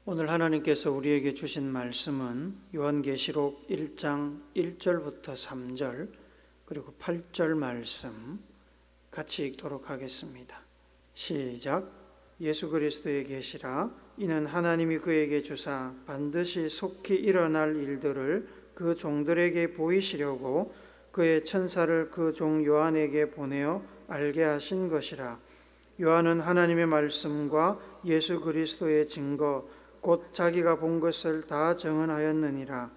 오늘 하나님께서 우리에게 주신 말씀은 요한계시록 1장 1절부터 3절 그리고 8절 말씀 같이 읽도록 하겠습니다. 시작. 예수 그리스도의 계시라. 이는 하나님이 그에게 주사 반드시 속히 일어날 일들을 그 종들에게 보이시려고 그의 천사를 그 종 요한에게 보내어 알게 하신 것이라. 요한은 하나님의 말씀과 예수 그리스도의 증거 곧 자기가 본 것을 다 증언하였느니라.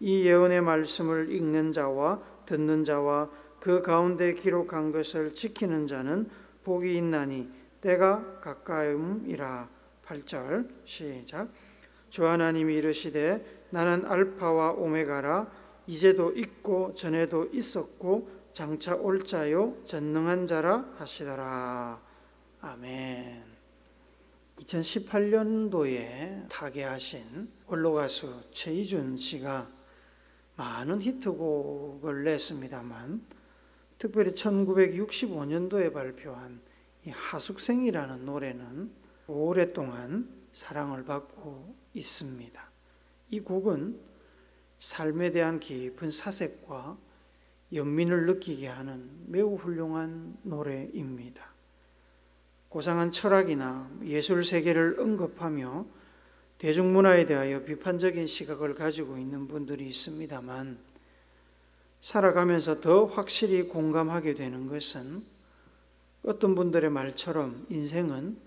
이 예언의 말씀을 읽는 자와 듣는 자와 그 가운데 기록한 것을 지키는 자는 복이 있나니 때가 가까움이라. 8절 시작. 주 하나님이 이르시되 나는 알파와 오메가라. 이제도 있고 전에도 있었고 장차 올 자요 전능한 자라 하시더라. 아멘. 2018년도에 타계하신 원로가수 최희준 씨가 많은 히트곡을 냈습니다만 특별히 1965년도에 발표한 이 하숙생이라는 노래는 오랫동안 사랑을 받고 있습니다. 이 곡은 삶에 대한 깊은 사색과 연민을 느끼게 하는 매우 훌륭한 노래입니다. 고상한 철학이나 예술 세계를 언급하며 대중문화에 대하여 비판적인 시각을 가지고 있는 분들이 있습니다만 살아가면서 더 확실히 공감하게 되는 것은 어떤 분들의 말처럼 인생은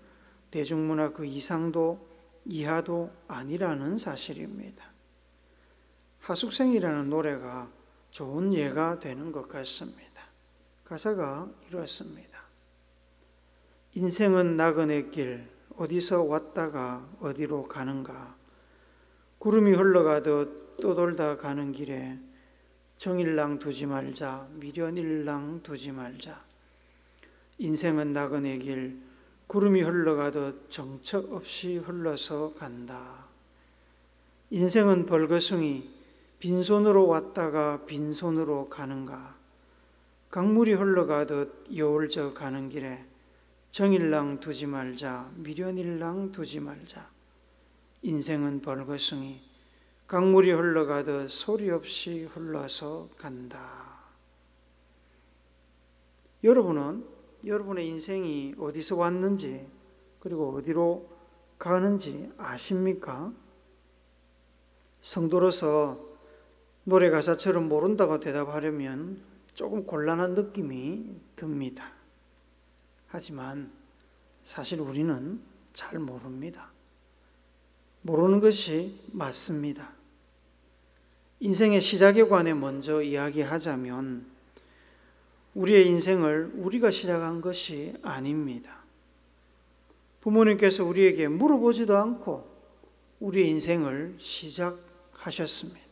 대중문화 그 이상도 이하도 아니라는 사실입니다. 하숙생이라는 노래가 좋은 예가 되는 것 같습니다. 가사가 이렇습니다. 인생은 나그네 길 어디서 왔다가 어디로 가는가. 구름이 흘러가듯 떠돌다 가는 길에 정일랑 두지 말자 미련일랑 두지 말자. 인생은 나그네 길 구름이 흘러가듯 정처 없이 흘러서 간다. 인생은 벌거숭이 빈손으로 왔다가 빈손으로 가는가. 강물이 흘러가듯 여울져 가는 길에 정일랑 두지 말자 미련일랑 두지 말자. 인생은 벌거숭이 강물이 흘러가듯 소리 없이 흘러서 간다. 여러분은 여러분의 인생이 어디서 왔는지 그리고 어디로 가는지 아십니까? 성도로서 노래 가사처럼 모른다고 대답하려면 조금 곤란한 느낌이 듭니다. 하지만 사실 우리는 잘 모릅니다. 모르는 것이 맞습니다. 인생의 시작에 관해 먼저 이야기하자면 우리의 인생을 우리가 시작한 것이 아닙니다. 부모님께서 우리에게 물어보지도 않고 우리의 인생을 시작하셨습니다.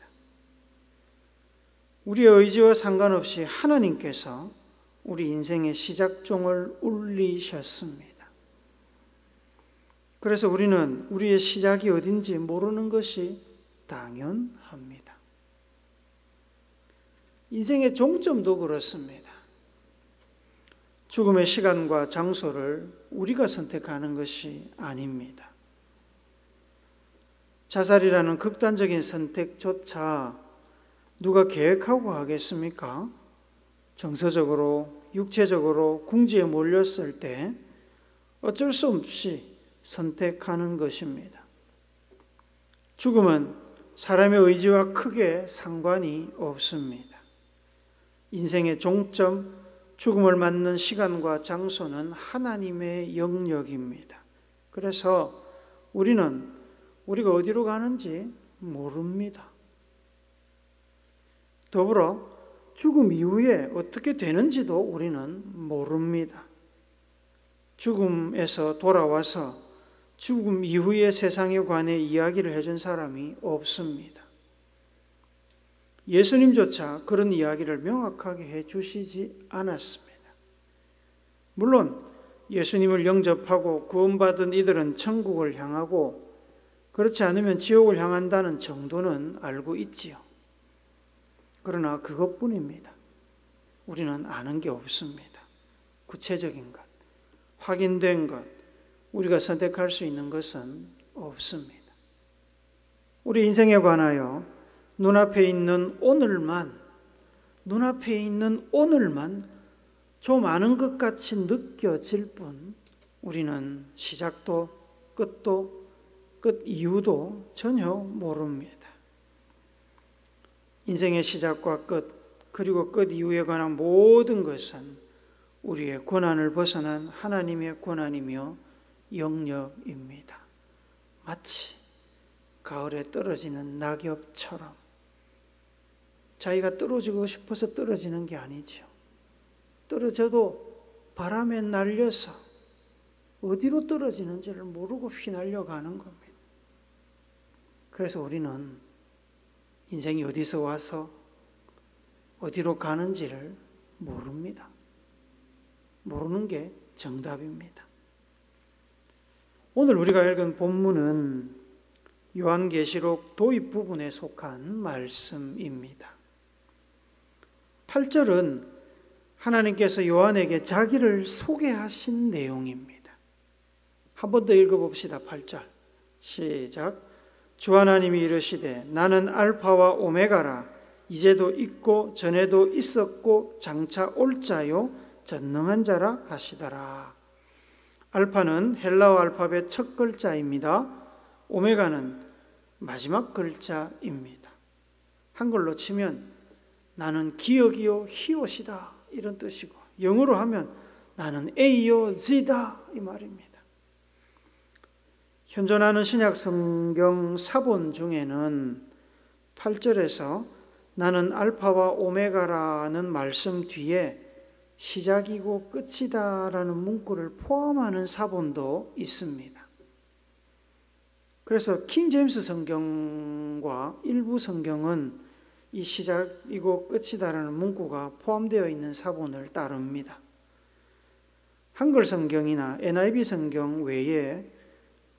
우리의 의지와 상관없이 하나님께서 우리 인생의 시작종을 울리셨습니다. 그래서 우리는 우리의 시작이 어딘지 모르는 것이 당연합니다. 인생의 종점도 그렇습니다. 죽음의 시간과 장소를 우리가 선택하는 것이 아닙니다. 자살이라는 극단적인 선택조차 누가 계획하고 하겠습니까? 정서적으로, 육체적으로 궁지에 몰렸을 때 어쩔 수 없이 선택하는 것입니다. 죽음은 사람의 의지와 크게 상관이 없습니다. 인생의 종점, 죽음을 맞는 시간과 장소는 하나님의 영역입니다. 그래서 우리는 우리가 어디로 가는지 모릅니다. 더불어 죽음 이후에 어떻게 되는지도 우리는 모릅니다. 죽음에서 돌아와서 죽음 이후의 세상에 관해 이야기를 해준 사람이 없습니다. 예수님조차 그런 이야기를 명확하게 해주시지 않았습니다. 물론 예수님을 영접하고 구원받은 이들은 천국을 향하고 그렇지 않으면 지옥을 향한다는 정도는 알고 있지요. 그러나 그것뿐입니다. 우리는 아는 게 없습니다. 구체적인 것, 확인된 것, 우리가 선택할 수 있는 것은 없습니다. 우리 인생에 관하여 눈앞에 있는 오늘만 좀 아는 것 같이 느껴질 뿐 우리는 시작도 끝도 끝 이유도 전혀 모릅니다. 인생의 시작과 끝 그리고 끝 이유에 관한 모든 것은 우리의 권한을 벗어난 하나님의 권한이며 영역입니다. 마치 가을에 떨어지는 낙엽처럼 자기가 떨어지고 싶어서 떨어지는 게 아니죠. 떨어져도 바람에 날려서 어디로 떨어지는지를 모르고 휘날려 가는 겁니다. 그래서 우리는 인생이 어디서 와서 어디로 가는지를 모릅니다. 모르는 게 정답입니다. 오늘 우리가 읽은 본문은 요한계시록 도입 부분에 속한 말씀입니다. 8절은 하나님께서 요한에게 자기를 소개하신 내용입니다. 한 번 더 읽어봅시다. 8절 시작. 주 하나님이 이르시되 나는 알파와 오메가라. 이제도 있고 전에도 있었고 장차 올 자요 전능한 자라 하시더라. 알파는 헬라어 알파벳 첫 글자입니다. 오메가는 마지막 글자입니다. 한글로 치면 나는 기억이요 히옷이다 이런 뜻이고, 영어로 하면 나는 A요 Z다 이 말입니다. 현존하는 신약 성경 사본 중에는 8절에서 나는 알파와 오메가라는 말씀 뒤에 시작이고 끝이다라는 문구를 포함하는 사본도 있습니다. 그래서 킹 제임스 성경과 일부 성경은 이 시작이고 끝이다라는 문구가 포함되어 있는 사본을 따릅니다. 한글 성경이나 NIV 성경 외에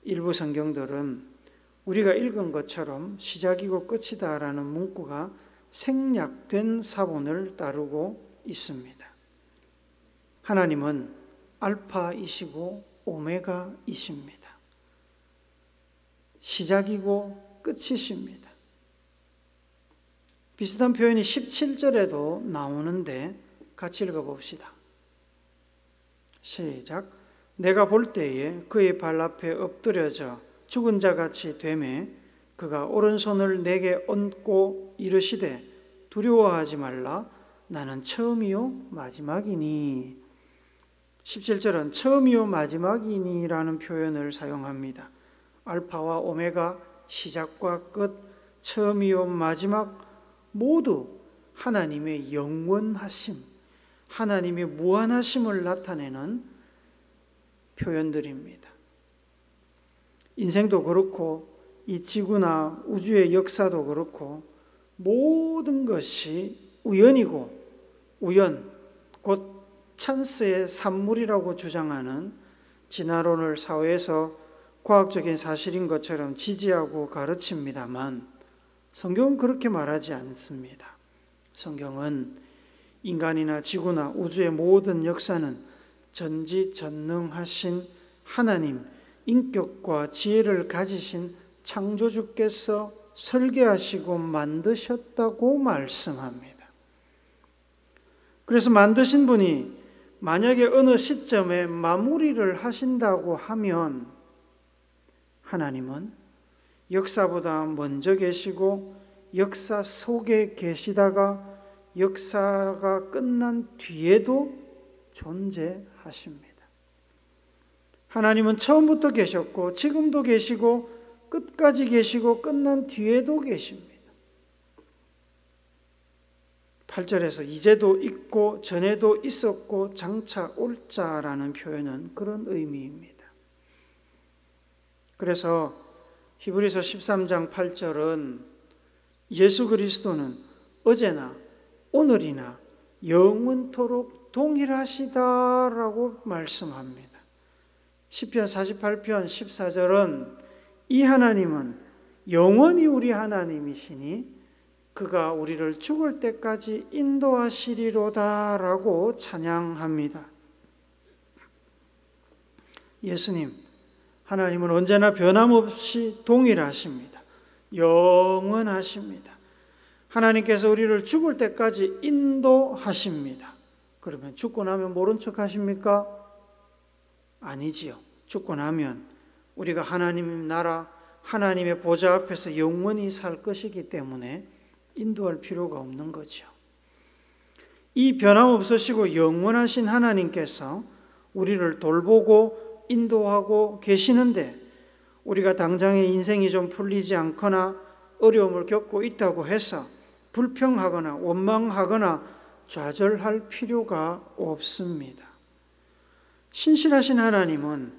일부 성경들은 우리가 읽은 것처럼 시작이고 끝이다라는 문구가 생략된 사본을 따르고 있습니다. 하나님은 알파이시고 오메가이십니다. 시작이고 끝이십니다. 비슷한 표현이 17절에도 나오는데 같이 읽어봅시다. 시작. 내가 볼 때에 그의 발 앞에 엎드려져 죽은 자같이 되매 그가 오른손을 내게 얹고 이르시되 두려워하지 말라. 나는 처음이요 마지막이니. 17절은 처음이요 마지막이니라는 표현을 사용합니다. 알파와 오메가, 시작과 끝, 처음이요 마지막 모두 하나님의 영원하심, 하나님의 무한하심을 나타내는 표현들입니다. 인생도 그렇고 이 지구나 우주의 역사도 그렇고 모든 것이 우연이고 우연, 곧 찬스의 산물이라고 주장하는 진화론을 사회에서 과학적인 사실인 것처럼 지지하고 가르칩니다만 성경은 그렇게 말하지 않습니다. 성경은 인간이나 지구나 우주의 모든 역사는 전지전능하신 하나님, 인격과 지혜를 가지신 창조주께서 설계하시고 만드셨다고 말씀합니다. 그래서 만드신 분이 만약에 어느 시점에 마무리를 하신다고 하면 하나님은 역사보다 먼저 계시고 역사 속에 계시다가 역사가 끝난 뒤에도 존재하십니다. 하나님은 처음부터 계셨고 지금도 계시고 끝까지 계시고 끝난 뒤에도 계십니다. 8절에서 이제도 있고 전에도 있었고 장차 올 자라는 표현은 그런 의미입니다. 그래서 히브리서 13장 8절은 예수 그리스도는 어제나 오늘이나 영원토록 동일하시다라고 말씀합니다. 시편 48편 14절은 이 하나님은 영원히 우리 하나님이시니 그가 우리를 죽을 때까지 인도하시리로다라고 찬양합니다. 예수님, 하나님은 언제나 변함없이 동일하십니다. 영원하십니다. 하나님께서 우리를 죽을 때까지 인도하십니다. 그러면 죽고 나면 모른 척 하십니까? 아니지요. 죽고 나면 우리가 하나님 나라, 하나님의 보좌 앞에서 영원히 살 것이기 때문에 인도할 필요가 없는 거죠. 이 변함없으시고 영원하신 하나님께서 우리를 돌보고 인도하고 계시는데, 우리가 당장의 인생이 좀 풀리지 않거나 어려움을 겪고 있다고 해서 불평하거나 원망하거나 좌절할 필요가 없습니다. 신실하신 하나님은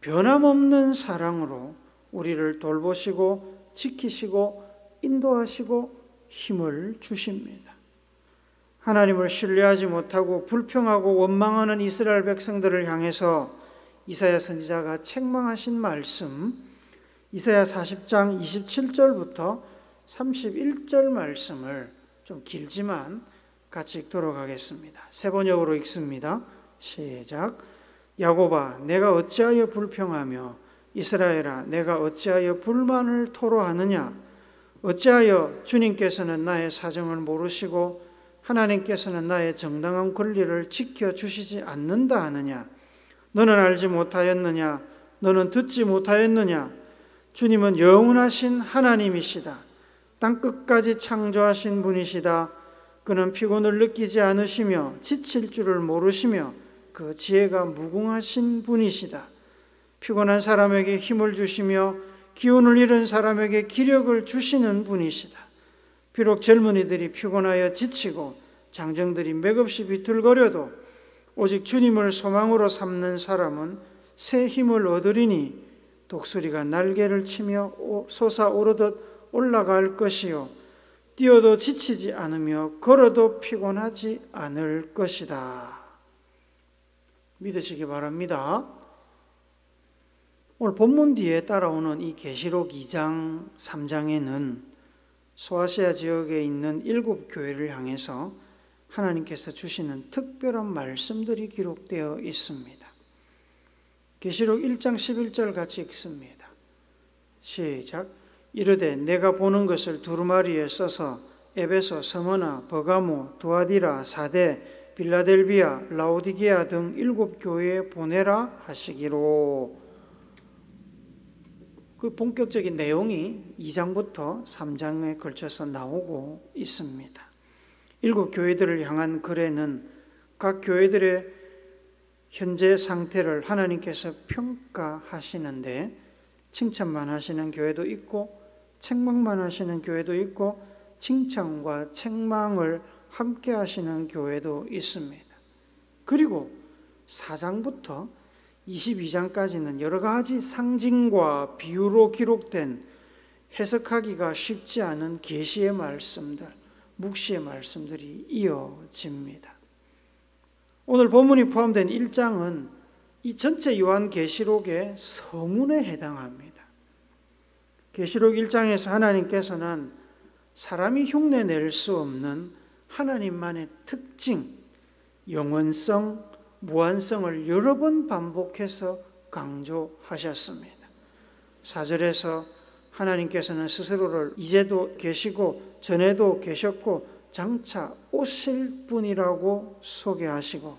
변함없는 사랑으로 우리를 돌보시고 지키시고 인도하시고 힘을 주십니다. 하나님을 신뢰하지 못하고 불평하고 원망하는 이스라엘 백성들을 향해서 이사야 선지자가 책망하신 말씀, 이사야 40장 27절부터 31절 말씀을 좀 길지만 같이 읽도록 하겠습니다. 세 번역으로 읽습니다. 시작. 야곱아, 내가 어찌하여 불평하며 이스라엘아, 내가 어찌하여 불만을 토로하느냐? 어찌하여 주님께서는 나의 사정을 모르시고 하나님께서는 나의 정당한 권리를 지켜주시지 않는다 하느냐? 너는 알지 못하였느냐? 너는 듣지 못하였느냐? 주님은 영원하신 하나님이시다. 땅끝까지 창조하신 분이시다. 그는 피곤을 느끼지 않으시며 지칠 줄을 모르시며 그 지혜가 무궁하신 분이시다. 피곤한 사람에게 힘을 주시며 기운을 잃은 사람에게 기력을 주시는 분이시다. 비록 젊은이들이 피곤하여 지치고 장정들이 맥없이 비틀거려도 오직 주님을 소망으로 삼는 사람은 새 힘을 얻으리니 독수리가 날개를 치며 솟아오르듯 올라갈 것이요 뛰어도 지치지 않으며 걸어도 피곤하지 않을 것이다. 믿으시기 바랍니다. 오늘 본문 뒤에 따라오는 이 계시록 2장 3장에는 소아시아 지역에 있는 7 교회를 향해서 하나님께서 주시는 특별한 말씀들이 기록되어 있습니다. 계시록 1장 11절 같이 읽습니다. 시작. 이르되 내가 보는 것을 두루마리에 써서 에베소, 스무나, 버가모, 두아디라, 사데, 빌라델비아, 라오디게아 등 7 교회에 보내라 하시기로. 그 본격적인 내용이 2장부터 3장에 걸쳐서 나오고 있습니다. 7 교회들을 향한 글에는 각 교회들의 현재 상태를 하나님께서 평가하시는데, 칭찬만 하시는 교회도 있고 책망만 하시는 교회도 있고 칭찬과 책망을 함께 하시는 교회도 있습니다. 그리고 4장부터 22장까지는 여러 가지 상징과 비유로 기록된 해석하기가 쉽지 않은 계시의 말씀들, 묵시의 말씀들이 이어집니다. 오늘 본문이 포함된 1장은 이 전체 요한계시록의 서문에 해당합니다. 계시록 1장에서 하나님께서는 사람이 흉내낼 수 없는 하나님만의 특징, 영원성, 무한성을 여러 번 반복해서 강조하셨습니다. 4절에서 하나님께서는 스스로를 이제도 계시고 전에도 계셨고 장차 오실 분이라고 소개하시고,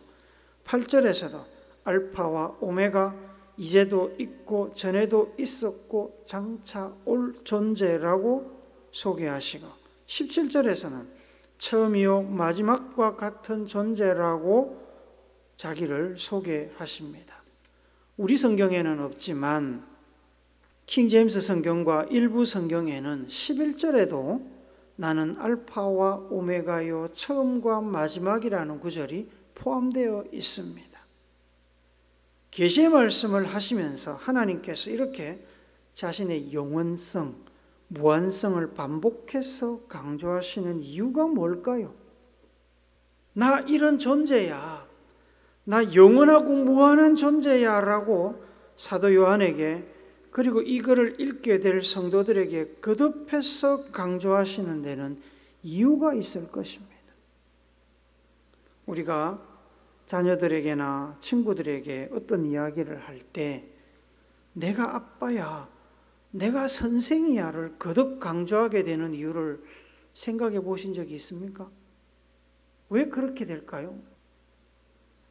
8절에서도 알파와 오메가, 이제도 있고 전에도 있었고 장차 올 존재라고 소개하시고, 17절에서는 처음이요 마지막과 같은 존재라고 자기를 소개하십니다. 우리 성경에는 없지만 킹제임스 성경과 일부 성경에는 11절에도 나는 알파와 오메가요 처음과 마지막이라는 구절이 포함되어 있습니다. 계시의 말씀을 하시면서 하나님께서 이렇게 자신의 영원성, 무한성을 반복해서 강조하시는 이유가 뭘까요? 나 이런 존재야, 나 영원하고 무한한 존재야 라고 사도 요한에게, 그리고 이 글을 읽게 될 성도들에게 거듭해서 강조하시는 데는 이유가 있을 것입니다. 우리가 자녀들에게나 친구들에게 어떤 이야기를 할 때 내가 아빠야, 내가 선생이야를 거듭 강조하게 되는 이유를 생각해 보신 적이 있습니까? 왜 그렇게 될까요?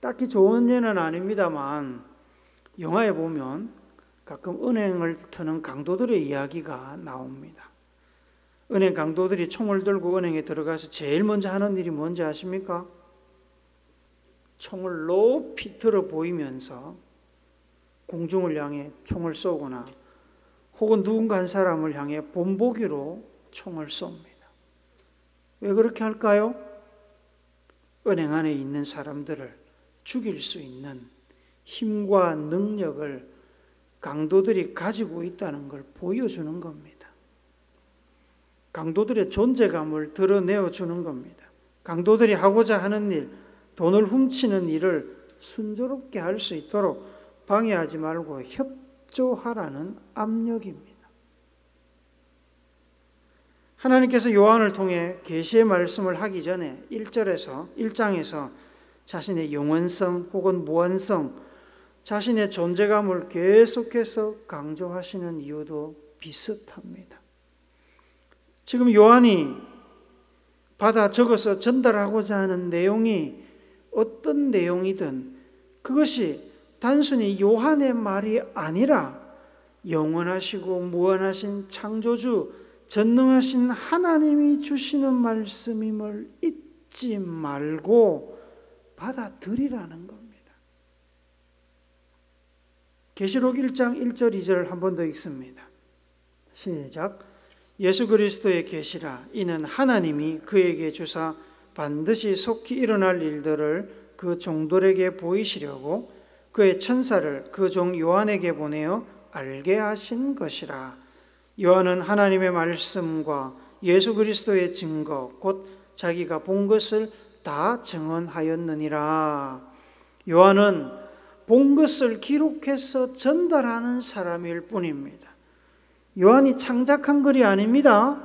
딱히 좋은 예는 아닙니다만 영화에 보면 가끔 은행을 트는 강도들의 이야기가 나옵니다. 은행 강도들이 총을 들고 은행에 들어가서 제일 먼저 하는 일이 뭔지 아십니까? 총을 높이 들어 보이면서 공중을 향해 총을 쏘거나 혹은 누군가 한 사람을 향해 본보기로 총을 쏩니다. 왜 그렇게 할까요? 은행 안에 있는 사람들을 죽일 수 있는 힘과 능력을 강도들이 가지고 있다는 걸 보여주는 겁니다. 강도들의 존재감을 드러내어 주는 겁니다. 강도들이 하고자 하는 일, 돈을 훔치는 일을 순조롭게 할 수 있도록 방해하지 말고 협조하라는 압력입니다. 하나님께서 요한을 통해 계시의 말씀을 하기 전에 1장에서 자신의 영원성 혹은 무한성, 자신의 존재감을 계속해서 강조하시는 이유도 비슷합니다. 지금 요한이 받아 적어서 전달하고자 하는 내용이 어떤 내용이든 그것이 단순히 요한의 말이 아니라 영원하시고 무한하신 창조주, 전능하신 하나님이 주시는 말씀임을 잊지 말고 받아들이라는 겁니다. 계시록 1장 1절 2절 한 번 더 읽습니다. 시작. 예수 그리스도의 계시라. 이는 하나님이 그에게 주사 반드시 속히 일어날 일들을 그 종들에게 보이시려고 그의 천사를 그 종 요한에게 보내어 알게 하신 것이라. 요한은 하나님의 말씀과 예수 그리스도의 증거 곧 자기가 본 것을 다 증언하였느니라. 요한은 본 것을 기록해서 전달하는 사람일 뿐입니다. 요한이 창작한 글이 아닙니다.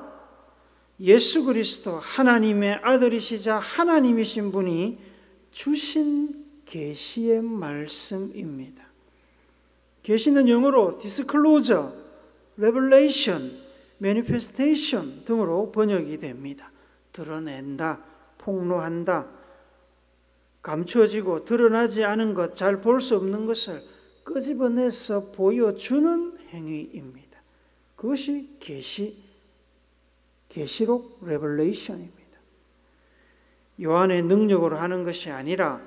예수 그리스도 하나님의 아들이시자 하나님이신 분이 주신 계시의 말씀입니다. 계시는 영어로 disclosure, revelation, manifestation 등으로 번역이 됩니다. 드러낸다, 폭로한다, 감추어지고 드러나지 않은 것, 잘 볼 수 없는 것을 끄집어내서 보여주는 행위입니다. 그것이 계시록 레벨레이션입니다. 요한의 능력으로 하는 것이 아니라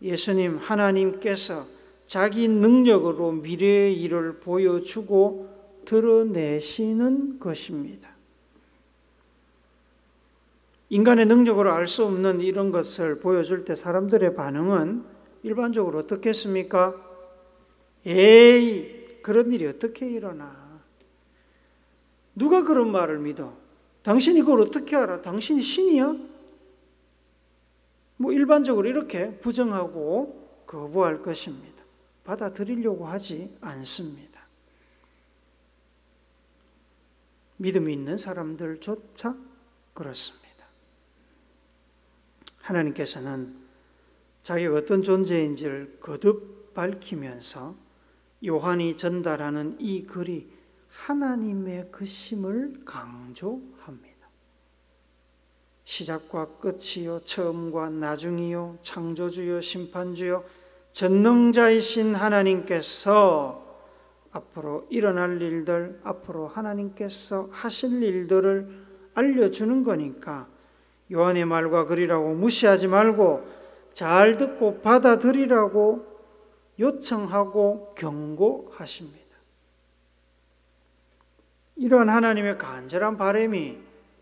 예수님 하나님께서 자기 능력으로 미래의 일을 보여주고 드러내시는 것입니다. 인간의 능력으로 알 수 없는 이런 것을 보여줄 때 사람들의 반응은 일반적으로 어떻겠습니까? 에이, 그런 일이 어떻게 일어나? 누가 그런 말을 믿어? 당신이 그걸 어떻게 알아? 당신이 신이야? 일반적으로 이렇게 부정하고 거부할 것입니다. 받아들이려고 하지 않습니다. 믿음이 있는 사람들조차 그렇습니다. 하나님께서는 자기가 어떤 존재인지를 거듭 밝히면서 요한이 전달하는 이 글이 하나님의 것임을 강조합니다. 시작과 끝이요, 처음과 나중이요, 창조주요, 심판주요, 전능자이신 하나님께서 앞으로 일어날 일들, 앞으로 하나님께서 하실 일들을 알려주는 거니까 요한의 말과 글이라고 무시하지 말고 잘 듣고 받아들이라고 요청하고 경고하십니다. 이러한 하나님의 간절한 바람이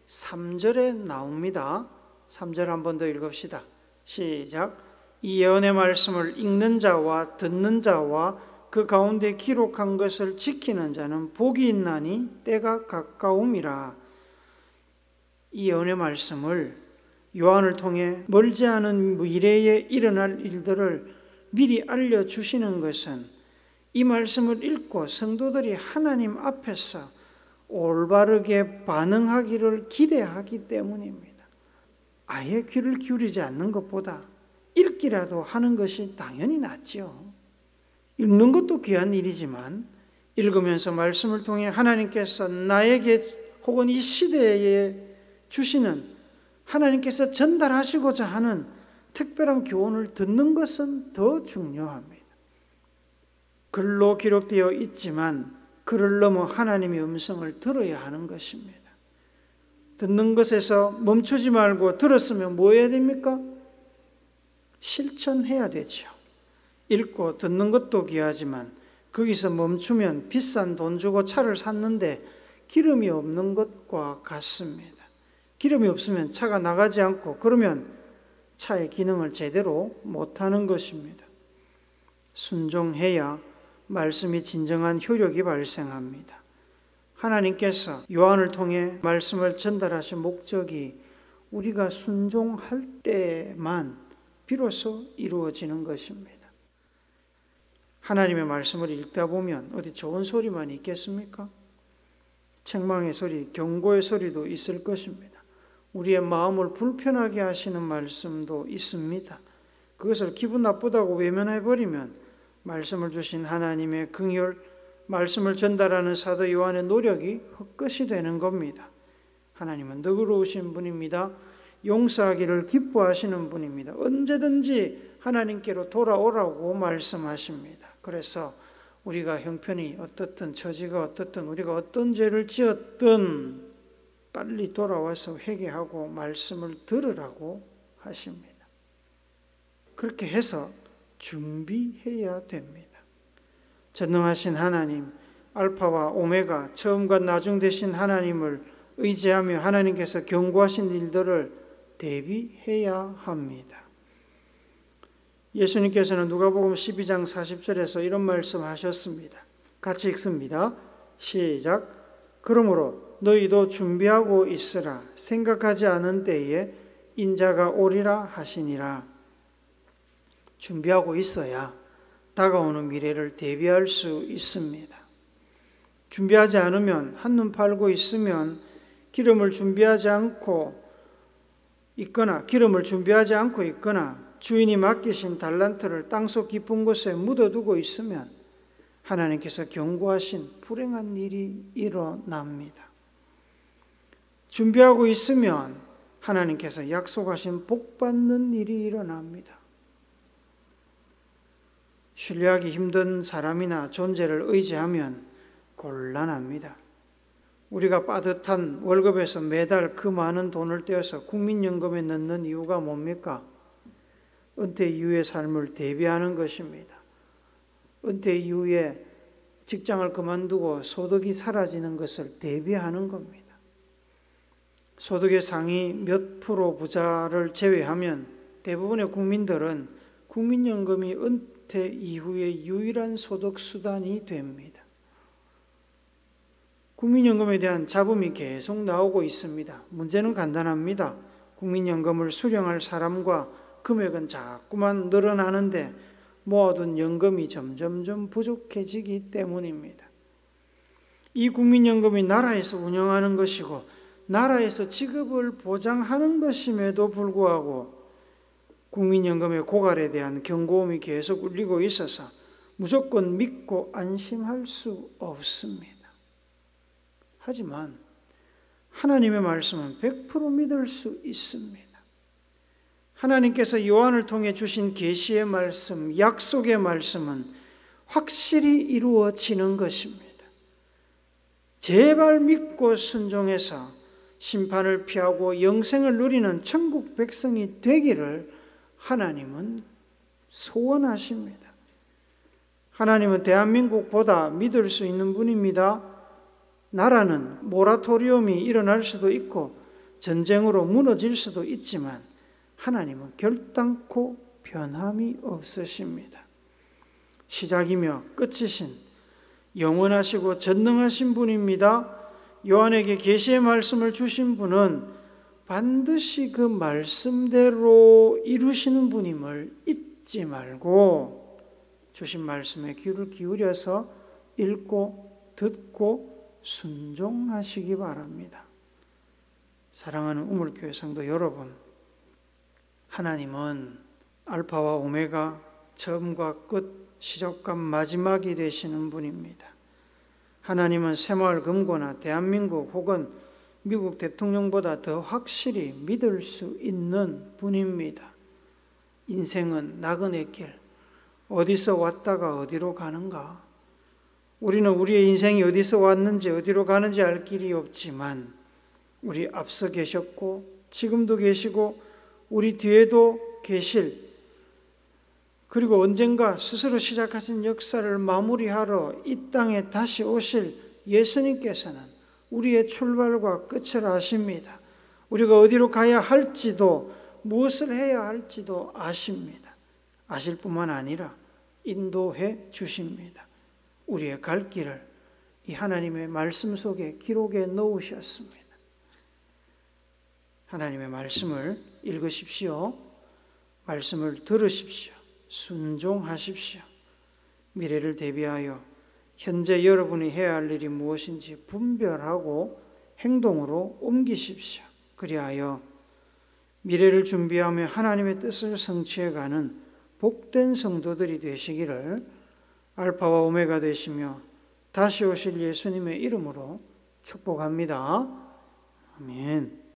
3절에 나옵니다. 3절 한 번 더 읽읍시다. 시작. 이 예언의 말씀을 읽는 자와 듣는 자와 그 가운데 기록한 것을 지키는 자는 복이 있나니 때가 가까움이라. 이 예언의 말씀을 요한을 통해 멀지 않은 미래에 일어날 일들을 미리 알려주시는 것은 이 말씀을 읽고 성도들이 하나님 앞에서 올바르게 반응하기를 기대하기 때문입니다. 아예 귀를 기울이지 않는 것보다 읽기라도 하는 것이 당연히 낫지요. 읽는 것도 귀한 일이지만 읽으면서 말씀을 통해 하나님께서 나에게 혹은 이 시대에 주시는 하나님께서 전달하시고자 하는 특별한 교훈을 듣는 것은 더 중요합니다. 글로 기록되어 있지만 글을 넘어 하나님의 음성을 들어야 하는 것입니다. 듣는 것에서 멈추지 말고 들었으면 뭐 해야 됩니까? 실천해야 되죠. 읽고 듣는 것도 귀하지만 거기서 멈추면 비싼 돈 주고 차를 샀는데 기름이 없는 것과 같습니다. 기름이 없으면 차가 나가지 않고 그러면 차의 기능을 제대로 못하는 것입니다. 순종해야 말씀이 진정한 효력이 발생합니다. 하나님께서 요한을 통해 말씀을 전달하신 목적이 우리가 순종할 때만 비로소 이루어지는 것입니다. 하나님의 말씀을 읽다 보면 어디 좋은 소리만 있겠습니까? 책망의 소리, 경고의 소리도 있을 것입니다. 우리의 마음을 불편하게 하시는 말씀도 있습니다. 그것을 기분 나쁘다고 외면해버리면 말씀을 주신 하나님의 긍휼, 말씀을 전달하는 사도 요한의 노력이 헛것이 되는 겁니다. 하나님은 너그러우신 분입니다. 용서하기를 기뻐하시는 분입니다. 언제든지 하나님께로 돌아오라고 말씀하십니다. 그래서 우리가 형편이 어떻든 처지가 어떻든 우리가 어떤 죄를 지었든 빨리 돌아와서 회개하고 말씀을 들으라고 하십니다. 그렇게 해서 준비해야 됩니다. 전능하신 하나님, 알파와 오메가, 처음과 나중 되신 하나님을 의지하며 하나님께서 경고하신 일들을 대비해야 합니다. 예수님께서는 누가복음 12장 40절에서 이런 말씀하셨습니다. 같이 읽습니다. 시작. 그러므로 너희도 준비하고 있으라. 생각하지 않은 때에 인자가 오리라 하시니라. 준비하고 있어야 다가오는 미래를 대비할 수 있습니다. 준비하지 않으면 한눈 팔고 있으면 기름을 준비하지 않고 있거나 주인이 맡기신 달란트를 땅속 깊은 곳에 묻어두고 있으면 하나님께서 경고하신 불행한 일이 일어납니다. 준비하고 있으면 하나님께서 약속하신 복받는 일이 일어납니다. 신뢰하기 힘든 사람이나 존재를 의지하면 곤란합니다. 우리가 빠듯한 월급에서 매달 그 많은 돈을 떼어서 국민연금에 넣는 이유가 뭡니까? 은퇴 이후의 삶을 대비하는 것입니다. 은퇴 이후에 직장을 그만두고 소득이 사라지는 것을 대비하는 겁니다. 소득의 상위 몇 프로 부자를 제외하면 대부분의 국민들은 국민연금이 은퇴 이후의 유일한 소득 수단이 됩니다. 국민연금에 대한 잡음이 계속 나오고 있습니다. 문제는 간단합니다. 국민연금을 수령할 사람과 금액은 자꾸만 늘어나는데 모아둔 연금이 점점점 부족해지기 때문입니다. 이 국민연금이 나라에서 운영하는 것이고 나라에서 지급을 보장하는 것임에도 불구하고 국민연금의 고갈에 대한 경고음이 계속 울리고 있어서 무조건 믿고 안심할 수 없습니다. 하지만 하나님의 말씀은 100% 믿을 수 있습니다. 하나님께서 요한을 통해 주신 계시의 말씀, 약속의 말씀은 확실히 이루어지는 것입니다. 제발 믿고 순종해서 심판을 피하고 영생을 누리는 천국 백성이 되기를 하나님은 소원하십니다. 하나님은 대한민국보다 믿을 수 있는 분입니다. 나라는 모라토리움이 일어날 수도 있고 전쟁으로 무너질 수도 있지만 하나님은 결단코 변함이 없으십니다. 시작이며 끝이신 영원하시고 전능하신 분입니다. 요한에게 계시의 말씀을 주신 분은 반드시 그 말씀대로 이루시는 분임을 잊지 말고 주신 말씀에 귀를 기울여서 읽고 듣고 순종하시기 바랍니다. 사랑하는 우물교회 성도 여러분, 하나님은 알파와 오메가, 처음과 끝, 시작과 마지막이 되시는 분입니다. 하나님은 새마을 금고나 대한민국 혹은 미국 대통령보다 더 확실히 믿을 수 있는 분입니다. 인생은 나그네 길, 어디서 왔다가 어디로 가는가? 우리는 우리의 인생이 어디서 왔는지 어디로 가는지 알 길이 없지만 우리 앞서 계셨고 지금도 계시고 우리 뒤에도 계실, 그리고 언젠가 스스로 시작하신 역사를 마무리하러 이 땅에 다시 오실 예수님께서는 우리의 출발과 끝을 아십니다. 우리가 어디로 가야 할지도 무엇을 해야 할지도 아십니다. 아실 뿐만 아니라 인도해 주십니다. 우리의 갈 길을 이 하나님의 말씀 속에 기록해 놓으셨습니다. 하나님의 말씀을 읽으십시오. 말씀을 들으십시오. 순종하십시오. 미래를 대비하여 현재 여러분이 해야 할 일이 무엇인지 분별하고 행동으로 옮기십시오. 그리하여 미래를 준비하며 하나님의 뜻을 성취해가는 복된 성도들이 되시기를 알파와 오메가 되시며 다시 오실 예수님의 이름으로 축복합니다. 아멘.